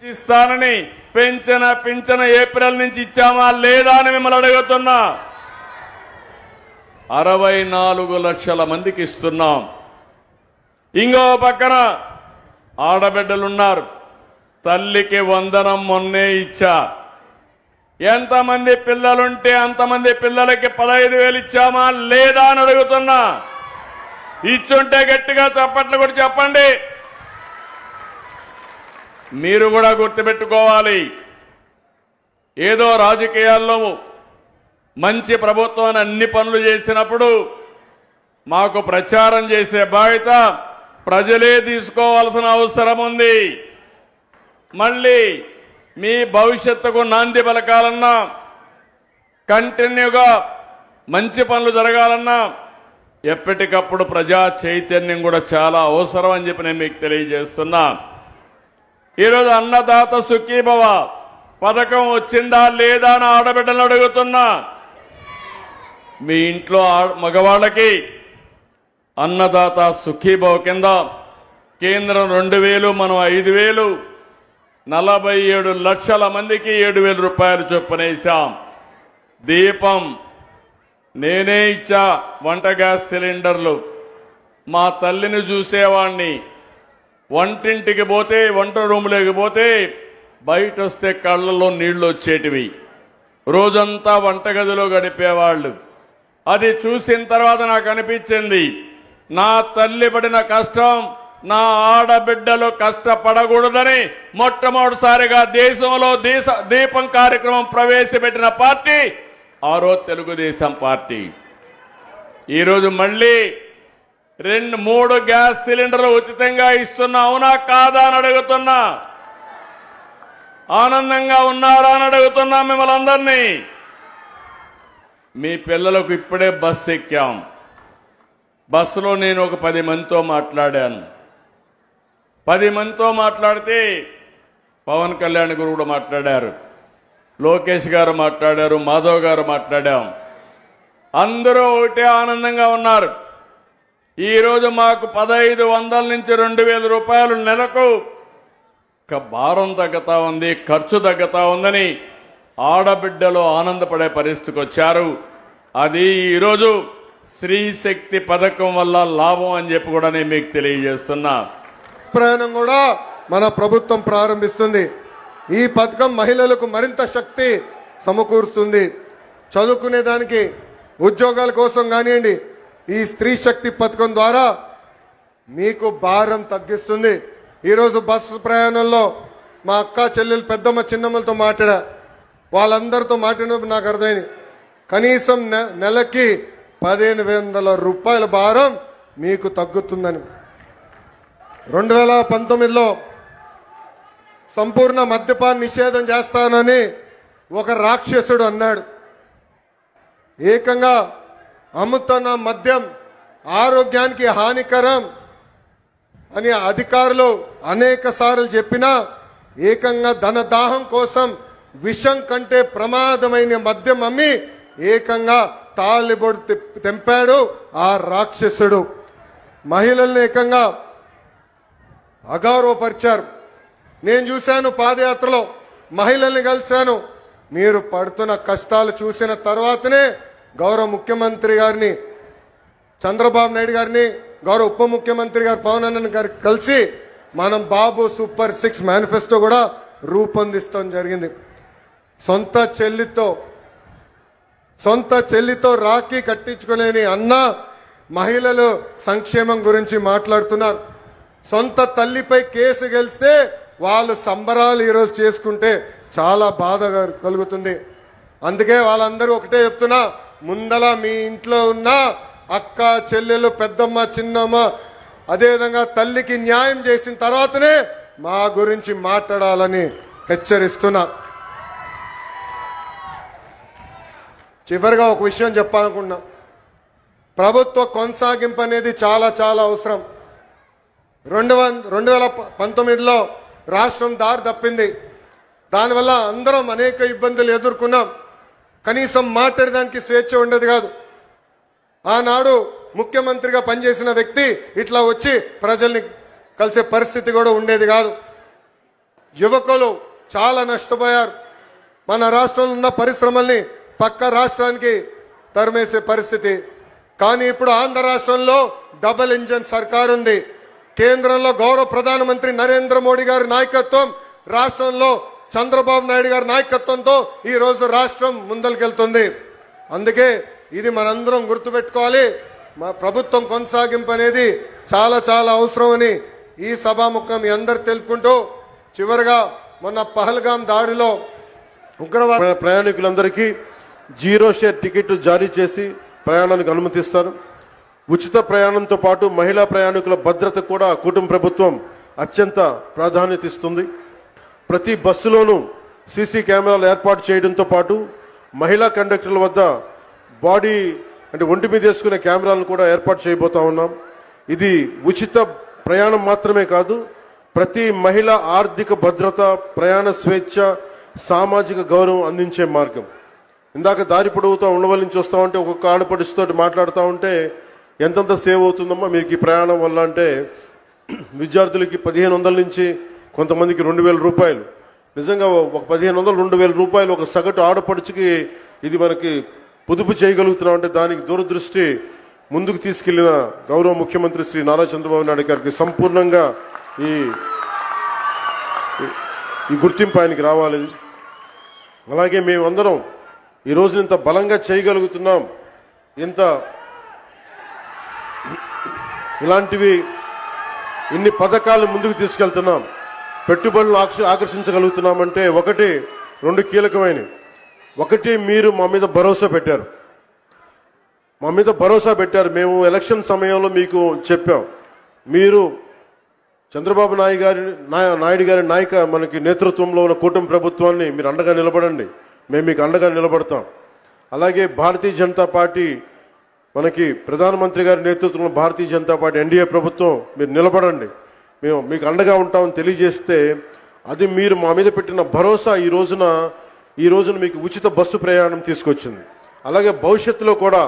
ఇస్తానని పింఛన ఏప్రిల్ నుంచి ఇచ్చామా లేదా అని మిమ్మల్ని అడుగుతున్నా. 64 లక్షల మందికి ఇస్తున్నాం. ఇంకో పక్కన ఆడబిడ్డలున్నారు. తల్లికి వందనం మొన్నే ఇచ్చా. ఎంతమంది పిల్లలుంటే అంతమంది పిల్లలకి 15,000 ఇచ్చామా లేదా అని అడుగుతున్నా. ఇచ్చుంటే గట్టిగా చప్పట్లు కూడా చెప్పండి. మీరు కూడా గుర్తుపెట్టుకోవాలి, ఏదో రాజకీయాల్లో మంచి ప్రభుత్వాన్ని అన్ని పనులు చేసినప్పుడు మాకు ప్రచారం చేసే బాధ్యత ప్రజలే తీసుకోవాల్సిన అవసరం ఉంది. మళ్ళీ మీ భవిష్యత్తుకు నాంది పలకాలన్నా, కంటిన్యూగా మంచి పనులు జరగాలన్నా ఎప్పటికప్పుడు ప్రజా చైతన్యం కూడా చాలా అవసరం అని చెప్పి నేను మీకు తెలియజేస్తున్నా. ఈరోజు అన్నదాత సుఖీభవ పథకం వచ్చిందా లేదా అని ఆడబిడ్డలు అడుగుతున్నా. మీ ఇంట్లో మగవాళ్ళకి అన్నదాత సుఖీభవ కింద కేంద్రం 2,000, మనం 5,000, 47 లక్షల మందికి 7,000 రూపాయలు చొప్పునేశాం. దీపం నేనే ఇచ్చా. వంట గ్యాస్ సిలిండర్లు మా తల్లిని చూసేవాణ్ణి. వంటింటికి పోతే, వంట రూములోకి పోతే బయట వస్తే కళ్ళల్లో నీళ్లు వచ్చేటివి. రోజంతా వంటగదిలో గడిపేవాళ్ళు. అది చూసిన తర్వాత నాకు అనిపించింది, నా తల్లి పడిన కష్టం నా ఆడబిడ్డలు కష్టపడకూడదని మొట్టమొదటిసారిగా దేశంలో దీపం కార్యక్రమం ప్రవేశపెట్టిన పార్టీ ఆ రోజు తెలుగుదేశం పార్టీ. ఈరోజు మళ్ళీ 2-3 గ్యాస్ సిలిండర్లు ఉచితంగా ఇస్తున్నా. అవునా కాదా అని అడుగుతున్నా. ఆనందంగా ఉన్నారా అని అడుగుతున్నా మిమ్మల్ని అందరినీ. మీ పిల్లలకు ఇప్పుడే బస్సు ఎక్కాం. బస్సులో నేను ఒక 10 మందితో మాట్లాడాను. 10 మందితో మాట్లాడితే పవన్ కళ్యాణ్ గారు కూడా మాట్లాడారు, లోకేష్ గారు మాట్లాడారు, మాధవ్ గారు మాట్లాడాం. అందరూ ఒకటే ఆనందంగా ఉన్నారు. ఈరోజు మాకు 1,500 నుంచి 2,000 రూపాయలు నెలకు భారం తగ్గుతా ఉంది, ఖర్చు తగ్గుతా ఉందని ఆడబిడ్డలు ఆనందపడే పరిస్థితికి వచ్చారు. అది ఈరోజు స్త్రీ శక్తి పథకం వల్ల లాభం అని చెప్పి కూడా నేను మీకు తెలియజేస్తున్నా. ప్రయాణం కూడా మన ప్రభుత్వం ప్రారంభిస్తుంది. ఈ పథకం మహిళలకు మరింత శక్తి సమకూరుస్తుంది. చదువుకునే దానికి, ఉద్యోగాల కోసం కానివ్వండి, ఈ స్త్రీ శక్తి పథకం ద్వారా మీకు భారం తగ్గిస్తుంది. ఈరోజు బస్సు ప్రయాణంలో మా అక్క చెల్లెలు, పెద్దమ్మ, చిన్నమ్మలతో మాట్లాడా. వాళ్ళందరితో మాట్లాడినప్పుడు నాకు అర్థమైంది, కనీసం నెలకి 1,500 రూపాయల భారం మీకు తగ్గుతుందని. 2019లో సంపూర్ణ మద్యపాన నిషేధం చేస్తానని ఒక రాక్షసుడు అన్నాడు. ఏకంగా అమ్ముతున్న మద్యం ఆరోగ్యానికి హానికరం అని అధికారులు అనేక సార్లు చెప్పినా ఏకంగా ధనదాహం కోసం విషం కంటే ప్రమాదమైన మద్యం అమ్మి ఏకంగా తాలిబొడు తెంపాడు ఆ రాక్షసుడు. మహిళల్ని ఏకంగా అగౌరవపరిచారు. నేను చూశాను, పాదయాత్రలో మహిళల్ని కలిశాను. మీరు పడుతున్న కష్టాలు చూసిన తర్వాతనే గౌరవ ముఖ్యమంత్రి గారిని, చంద్రబాబు నాయుడు గారిని, గౌరవ ఉప ముఖ్యమంత్రి గారు పవన్ కళ్యాణ్ గారికి కలిసి మనం బాబు సూపర్ 6 మేనిఫెస్టో కూడా రూపొందిస్తాం జరిగింది. సొంత చెల్లితో రాఖీ కట్టించుకోలేని అన్న మహిళలు సంక్షేమం గురించి మాట్లాడుతున్నారు. సొంత తల్లిపై కేసు గెలిస్తే వాళ్ళు సంబరాలు ఈరోజు చేసుకుంటే చాలా బాధ కలుగుతుంది. అందుకే వాళ్ళందరూ ఒకటే చెప్తున్నా, ముందల మీ ఇంట్లో ఉన్న అక్క, చెల్లెలు, పెద్దమ్మ, చిన్నమ్మ, అదేవిధంగా తల్లికి న్యాయం చేసిన తర్వాతనే మా గురించి మాట్లాడాలని హెచ్చరిస్తున్నా. చివరిగా ఒక విషయం చెప్పాలనుకున్నా. ప్రభుత్వ కొనసాగింపు అనేది చాలా చాలా అవసరం. 2019లో రాష్ట్రం దారి తప్పింది. దానివల్ల అందరం అనేక ఇబ్బందులు ఎదుర్కొన్నాం. కనీసం మాట్లాడడానికి స్వేచ్ఛ ఉండేది కాదు. ఆనాడు ముఖ్యమంత్రిగా పనిచేసిన వ్యక్తి ఇట్లా వచ్చి ప్రజల్ని కలిసే పరిస్థితి కూడా ఉండేది కాదు. యువకులు చాలా నష్టపోయారు. మన రాష్ట్రంలో ఉన్న పరిశ్రమల్ని పక్క రాష్ట్రానికి తరిమేసే పరిస్థితి. కానీ ఇప్పుడు ఆంధ్ర రాష్ట్రంలో డబుల్ ఇంజన్ సర్కార్ ఉంది. కేంద్రంలో గౌరవ ప్రధానమంత్రి నరేంద్ర మోడీ గారి నాయకత్వం, రాష్ట్రంలో చంద్రబాబు నాయుడు గారి నాయకత్వంతో ఈ రోజు రాష్ట్రం ముందరికెళ్తుంది. అందుకే ఇది మనందరం గుర్తుపెట్టుకోవాలి. మా ప్రభుత్వం కొనసాగింపు అనేది చాలా చాలా అవసరమని ఈ సభాముఖం మీ అందరు తెలుపుకుంటూ, చివరిగా మొన్న పహల్గాం దాడిలో ఉగ్రవాద ప్రయాణికులందరికీ 0 షేర్ టికెట్ జారీ చేసి ప్రయాణానికి అనుమతిస్తారు. ఉచిత ప్రయాణంతో పాటు మహిళా ప్రయాణికుల భద్రత కూడా కూటమి ప్రభుత్వం అత్యంత ప్రాధాన్యత ఇస్తుంది. ప్రతి బస్సులోనూ సీసీ కెమెరాలు ఏర్పాటు చేయడంతో పాటు మహిళా కండక్టర్ల వద్ద బాడీ అంటే ఒంటి మీద వేసుకునే కెమెరాలను కూడా ఏర్పాటు చేయబోతా ఉన్నాం. ఇది ఉచిత ప్రయాణం మాత్రమే కాదు, ప్రతి మహిళ ఆర్థిక భద్రత, ప్రయాణ స్వేచ్ఛ, సామాజిక గౌరవం అందించే మార్గం. ఇందాక దారి పొడవుతా ఉండవల్లి నుంచి వస్తూ ఉంటే ఒక్కొక్క ఆడపడుచుతో మాట్లాడుతూ ఉంటే ఎంతంత సేవ్ అవుతుందమ్మా మీకు ఈ ప్రయాణం వల్ల అంటే, విద్యార్థులకి 1500 నుంచి కొంతమందికి 2000 రూపాయలు. నిజంగా ఒక 1500 2000 రూపాయలు ఒక సగటు ఆడపడుచుకి ఇది మనకి పొదుపు చేయగలుగుతున్నాం అంటే దానికి దూరదృష్టి ముందుకు తీసుకెళ్లిన గౌరవ ముఖ్యమంత్రి శ్రీ నారా చంద్రబాబు నాయుడు గారికి సంపూర్ణంగా ఈ గుర్తింపు ఆయనకి రావాలి. అలాగే మేమందరం ఈ రోజు ఇంత బలంగా చేయగలుగుతున్నాం, ఇంత ఇలాంటివి ఇన్ని పథకాలు ముందుకు తీసుకెళ్తున్నాం, పెట్టుబడులు ఆకర్షించగలుగుతున్నామంటే 2 కీలకమైనవి. ఒకటి, మీరు మా మీద భరోసా పెట్టారు. మేము ఎలక్షన్ సమయంలో మీకు చెప్పాం, మీరు చంద్రబాబు నాయుడు గారి మనకి నేతృత్వంలో ఉన్న కూటమి ప్రభుత్వాన్ని మీరు అండగా నిలబడండి, మేము మీకు అండగా నిలబడతాం. అలాగే భారతీయ జనతా పార్టీ మనకి ప్రధానమంత్రి గారి నేతృత్వంలో భారతీయ జనతా పార్టీ ఎన్డీఏ ప్రభుత్వం మీరు నిలబడండి, మేము మీకు అండగా ఉంటామని తెలియజేస్తే, అది మీరు మా మీద పెట్టిన భరోసా ఈ రోజున మీకు ఉచిత బస్సు ప్రయాణం తీసుకొచ్చింది. అలాగే భవిష్యత్తులో కూడా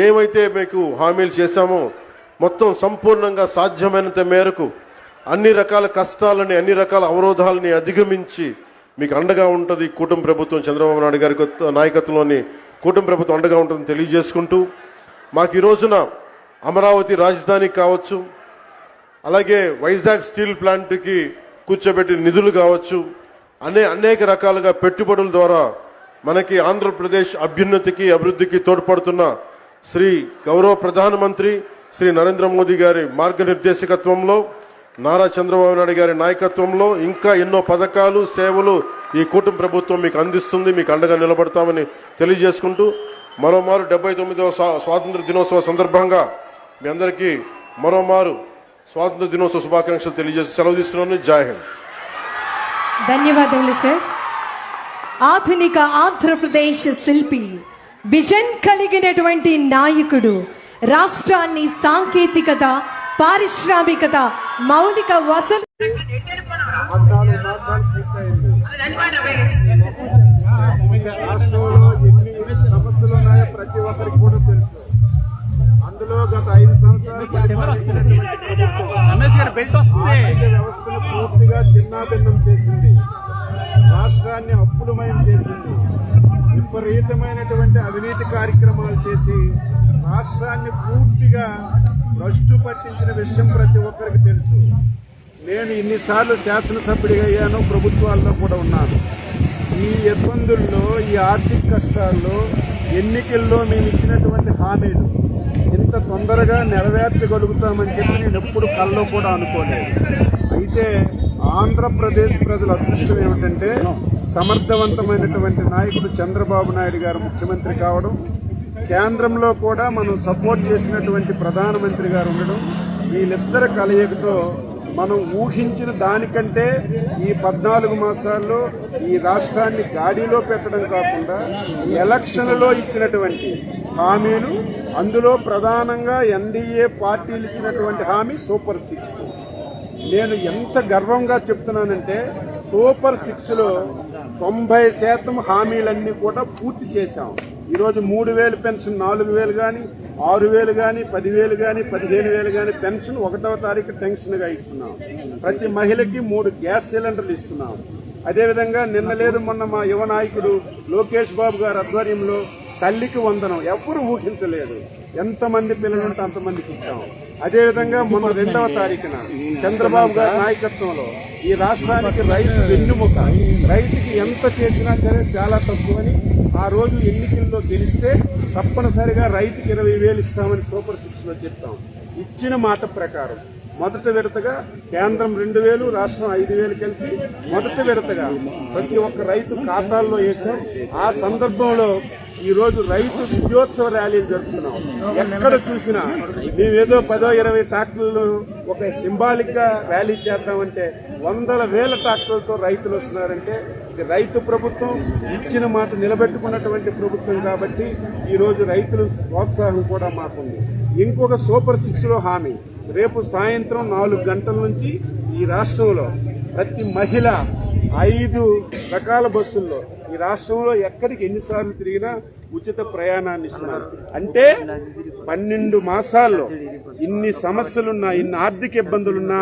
ఏమైతే మీకు హామీలు చేశామో మొత్తం సంపూర్ణంగా సాధ్యమైనంత మేరకు అన్ని రకాల కష్టాలని, అన్ని రకాల అవరోధాలని అధిగమించి మీకు అండగా ఉంటుంది కూటమి ప్రభుత్వం. చంద్రబాబు నాయుడు గారి నాయకత్వంలోని కూటమి ప్రభుత్వం అండగా ఉంటుందని తెలియజేసుకుంటూ, మాకు ఈ రోజున అమరావతి రాజధాని కావచ్చు, అలాగే వైజాగ్ స్టీల్ ప్లాంట్కి కూర్చోబెట్టిన నిధులు కావచ్చు, అనేక రకాలుగా పెట్టుబడుల ద్వారా మనకి ఆంధ్రప్రదేశ్ అభ్యున్నతికి, అభివృద్ధికి తోడ్పడుతున్న శ్రీ గౌరవ ప్రధానమంత్రి శ్రీ నరేంద్ర మోదీ గారి మార్గనిర్దేశకత్వంలో, నారా చంద్రబాబు నాయుడు గారి నాయకత్వంలో ఇంకా ఎన్నో పథకాలు, సేవలు ఈ కూటమి ప్రభుత్వం మీకు అందిస్తుంది. మీకు అండగా నిలబడతామని తెలియజేసుకుంటూ, మరోమారు 79వ స్వాతంత్ర దినోత్సవ సందర్భంగా మీ అందరికీ మరోమారు స్వాతంత్ర దినోత్సవ శుభాకాంక్షలు తెలియజేసి సెలవు తీసుకున్నాను. జై హింద్. ధన్యవాదములు సార్. ఆధునిక ఆంధ్రప్రదేశ్ శిల్పి, విజన్ కలిగినటువంటి నాయకుడు, రాష్ట్రాన్ని సాంకేతికత, పారిశ్రామికత, మౌలిక వసతులు 14 మాసాలు పూర్తయింది. రాష్ట్రంలో ఎన్ని సమస్యలు ఉన్నాయో ప్రతి ఒక్కరికి కూడా తెలుసు. అందులో గత 5 సంవత్సరాలు ఆర్థిక వ్యవస్థను పూర్తిగా చిన్నాభిన్నం చేసింది, రాష్ట్రాన్ని అప్పులమయం చేసింది, విపరీతమైనటువంటి అవినీతి కార్యక్రమాలు చేసి రాష్ట్రాన్ని పూర్తిగా భ్రష్టు పట్టించిన విషయం ప్రతి ఒక్కరికి తెలుసు. నేను ఇన్నిసార్లు శాసనసభ్యుడిగా అయ్యాను, ప్రభుత్వాల్లో కూడా ఉన్నాను. ఈ ఇబ్బందుల్లో, ఈ ఆర్థిక కష్టాల్లో, ఎన్నికల్లో మేము ఇచ్చినటువంటి హామీలు ఇంత తొందరగా నెరవేర్చగలుగుతామని చెప్పి నేను ఎప్పుడు కల్లో కూడా అనుకోలేదు. అయితే ఆంధ్రప్రదేశ్ ప్రజల అదృష్టం ఏమిటంటే, సమర్థవంతమైనటువంటి నాయకుడు చంద్రబాబు నాయుడు గారు ముఖ్యమంత్రి కావడం, కేంద్రంలో కూడా మనం సపోర్ట్ చేసినటువంటి ప్రధానమంత్రి గారు ఉండడం, వీళ్ళిద్దరి కలయికతో మనం ఊహించిన దానికంటే ఈ 14 మాసాల్లో ఈ రాష్ట్రాన్ని గాడిలో పెట్టడం కాకుండా ఎలక్షన్లలో ఇచ్చినటువంటి హామీలు, అందులో ప్రధానంగా ఎన్డీఏ పార్టీలు ఇచ్చినటువంటి హామీ సూపర్ 6. నేను ఎంత గర్వంగా చెప్తున్నానంటే, సూపర్ 6 లో 90% హామీలన్నీ కూడా పూర్తి చేశాం. ఈరోజు 3,000 పెన్షన్ 4,000 కానీ 6,000 కానీ 10,000 కానీ 15,000 కానీ పెన్షన్ 1వ తారీఖు టెన్షన్ గా ఇస్తున్నాం. ప్రతి మహిళకి 3 గ్యాస్ సిలిండర్లు ఇస్తున్నాం. అదేవిధంగా నిన్న లేదు మొన్న మా యువ నాయకుడు లోకేష్ బాబు గారి ఆధ్వర్యంలో తల్లికి వందనం ఎవ్వరూ ఊహించలేదు. ఎంతమంది పిల్లలుంటే అంతమందికి ఇచ్చాం. అదేవిధంగా మొన్న 2వ తారీఖున చంద్రబాబు గారి నాయకత్వంలో ఈ రాష్ట్రానికి రైతు వెన్నుముక, రైతుకి ఎంత చేసినా సరే చాలా తక్కువని ఆ రోజు ఎన్నికల్లో గెలిస్తే తప్పనిసరిగా రైతుకి 20,000 ఇస్తామని సూపర్ 6 లో చెప్తాం. ఇచ్చిన మాట ప్రకారం మొదటి విడతగా కేంద్రం 2,000, రాష్ట్రం 5,000 కలిసి మొదటి విడతగా ప్రతి ఒక్క రైతు ఖాతాల్లో వేశాం. ఆ సందర్భంలో ఈ రోజు రైతు విజయోత్సవ ర్యాలీలు జరుపుతున్నాం. ఎక్కడ చూసినా మేమేదో 10-20 ట్రాక్టర్లు ఒక సింబాలిక్ గా ర్యాలీ చేద్దామంటే 100,000 ట్రాక్టర్లతో రైతులు వస్తున్నారంటే ఇది రైతు ప్రభుత్వం, ఇచ్చిన మాట నిలబెట్టుకున్నటువంటి ప్రభుత్వం. కాబట్టి ఈ రోజు రైతుల ప్రోత్సాహం కూడా మాకుంది. ఇంకొక సూపర్ 6 లో హామీ రేపు సాయంత్రం 4 గంటల నుంచి ఈ రాష్ట్రంలో ప్రతి మహిళ 5 రకాల బస్సుల్లో ఈ రాష్ట్రంలో ఎక్కడికి ఎన్నిసార్లు తిరిగినా ఉచిత ప్రయాణాన్ని ఇస్తున్నారు. అంటే 12 మాసాల్లో ఇన్ని సమస్యలున్నా, ఇన్ని ఆర్థిక ఇబ్బందులున్నా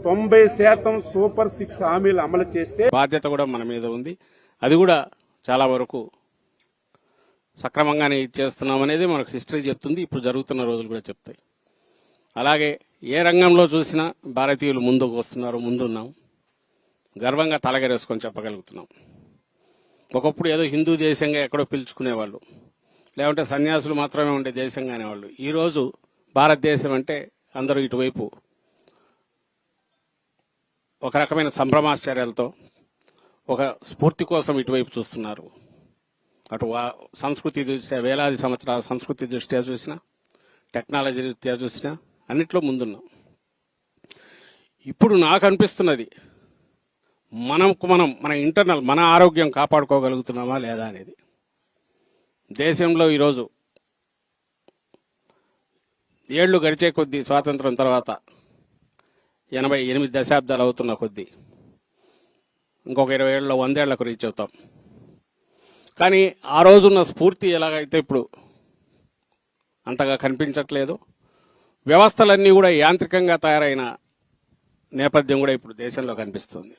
90% సూపర్ 6 హామీలు అమలు చేస్తే బాధ్యత కూడా మన మీద ఉంది. అది కూడా చాలా వరకు సక్రమంగానే చేస్తున్నాం అనేది మనకు హిస్టరీ చెప్తుంది. ఇప్పుడు జరుగుతున్న రోజులు కూడా చెప్తాయి. అలాగే ఏ రంగంలో చూసినా భారతీయులు ముందుకు వస్తున్నారు, ముందున్నాం. గర్వంగా తలగరేసుకొని చెప్పగలుగుతున్నాం. ఒకప్పుడు ఏదో హిందూ దేశంగా ఎక్కడో పిలుచుకునేవాళ్ళు, లేకుంటే సన్యాసులు మాత్రమే ఉండే దేశంగా అనేవాళ్ళు. ఈరోజు భారతదేశం అంటే అందరూ ఇటువైపు ఒక రకమైన సంభ్రమాశ్చర్యాలతో ఒక స్ఫూర్తి కోసం ఇటువైపు చూస్తున్నారు. అటు సంస్కృతి దృష్ట్యా, వేలాది సంవత్సరాల సంస్కృతి దృష్ట్యా చూసినా, టెక్నాలజీ దృష్ట్యా చూసినా అన్నిట్లో ముందున్నాం. ఇప్పుడు నాకు అనిపిస్తున్నది మన ఇంటర్నల్ మన ఆరోగ్యం కాపాడుకోగలుగుతున్నామా లేదా అనేది. దేశంలో ఈరోజు ఏళ్లు గడిచే కొద్దీ, స్వాతంత్రం తర్వాత 88 దశాబ్దాలు అవుతున్న కొద్దీ ఇంకొక 20 ఏళ్ళలో 100 ఏళ్లకు రీచ్ అవుతాం. కానీ ఆ రోజున్న స్ఫూర్తి ఎలాగైతే ఇప్పుడు అంతగా కనిపించట్లేదు. వ్యవస్థలన్నీ కూడా యాంత్రికంగా తయారైన నేపథ్యం కూడా ఇప్పుడు దేశంలో కనిపిస్తుంది.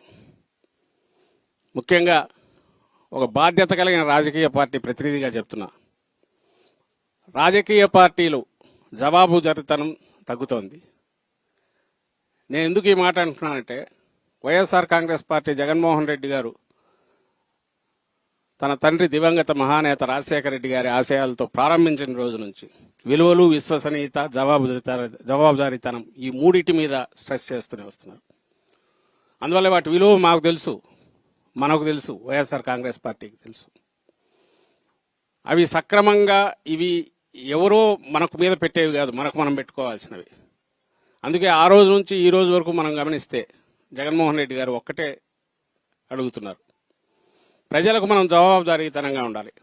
ముఖ్యంగా ఒక బాధ్యత కలిగిన రాజకీయ పార్టీ ప్రతినిధిగా చెప్తున్నా, రాజకీయ పార్టీలు జవాబుదారీతనం తగ్గుతోంది. నేను ఎందుకు ఈ మాట అంటున్నానంటే, వైఎస్ఆర్ కాంగ్రెస్ పార్టీ జగన్మోహన్ రెడ్డి గారు తన తండ్రి దివంగత మహానేత రాజశేఖర రెడ్డి గారి ఆశయాలతో ప్రారంభించిన రోజు నుంచి విలువలు, విశ్వసనీయత, జవాబుదారీతనం ఈ మూడింటి మీద స్ట్రెస్ చేస్తూనే వస్తున్నారు. అందువల్ల వాటి విలువ మాకు తెలుసు, మనకు తెలుసు, వైఎస్ఆర్ కాంగ్రెస్ పార్టీకి తెలుసు. అవి సక్రమంగా, ఇవి ఎవరో మనకు మీద పెట్టేవి కాదు, మనకు మనం పెట్టుకోవాల్సినవి. అందుకే ఆ రోజు నుంచి ఈ రోజు వరకు మనం గమనిస్తే జగన్మోహన్ రెడ్డి గారు ఒక్కటే అడుగుతున్నారు, ప్రజలకు మనం జవాబుదారీతనంగా ఉండాలి.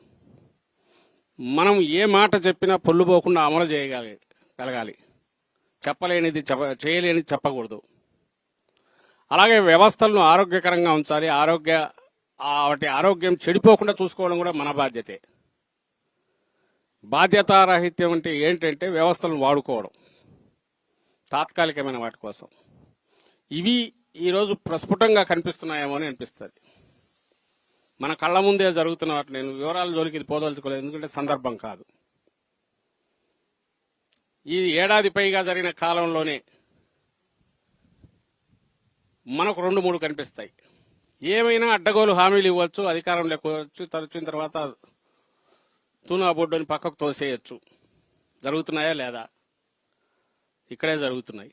మనం ఏ మాట చెప్పినా పొల్లుపోకుండా అమలు చేయగలగాలి. చెప్పలేనిది చేయలేనిది చెప్పకూడదు. అలాగే వ్యవస్థలను ఆరోగ్యకరంగా ఉంచాలి. వాటి ఆరోగ్యం చెడిపోకుండా చూసుకోవడం కూడా మన బాధ్యతే. బాధ్యతారాహిత్యం అంటే ఏంటంటే వ్యవస్థలను వాడుకోవడం తాత్కాలికమైన వాటి కోసం. ఇవి ఈరోజు ప్రస్ఫుటంగా కనిపిస్తున్నాయేమో అని అనిపిస్తుంది. మన కళ్ళ ముందే జరుగుతున్న వాటి నేను వివరాల జోలికి ఇది పోదలుచుకోలేదు, ఎందుకంటే సందర్భం కాదు. ఈ ఏడాది పైగా జరిగిన కాలంలోనే మనకు 2-3 కనిపిస్తాయి. ఏమైనా అడ్డగోలు హామీలు ఇవ్వచ్చు, అధికారం లేకపోవచ్చు, తరచిన తర్వాత తూనా బొడ్డుని పక్కకు తోసేయచ్చు. జరుగుతున్నాయా లేదా? ఇక్కడే జరుగుతున్నాయి.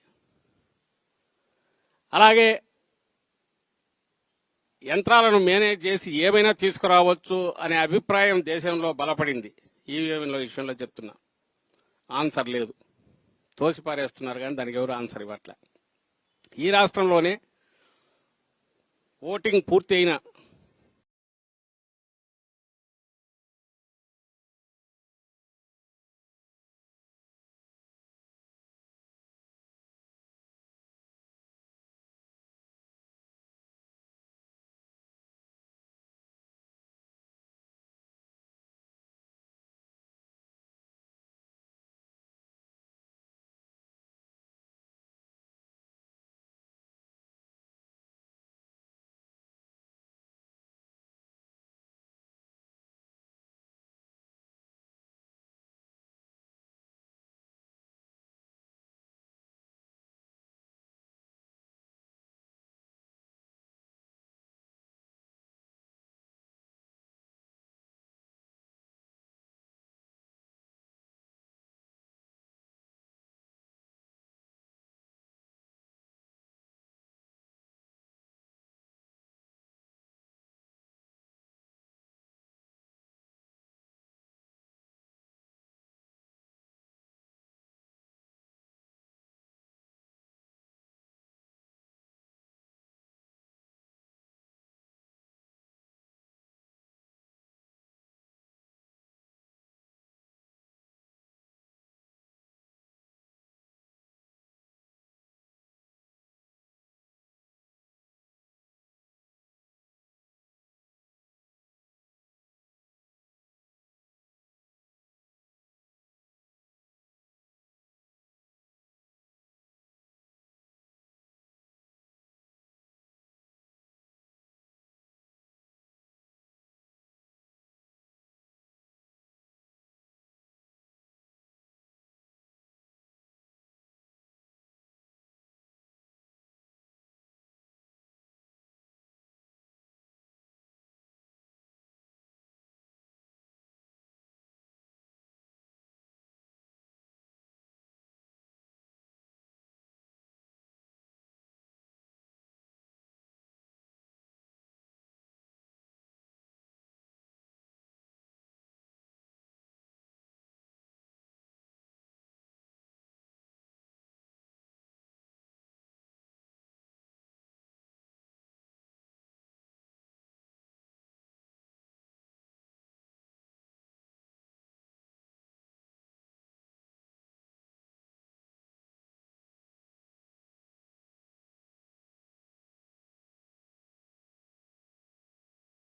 అలాగే యంత్రాలను మేనేజ్ చేసి ఏమైనా తీసుకురావచ్చు అనే అభిప్రాయం దేశంలో బలపడింది. ఈ విషయంలో చెప్తున్నా, ఆన్సర్ లేదు, తోసిపారేస్తున్నారు కానీ దానికి ఎవరు ఆన్సర్ ఇవ్వట్లే. ఈ రాష్ట్రంలోనే ఓటింగ్ పూర్తి అయిన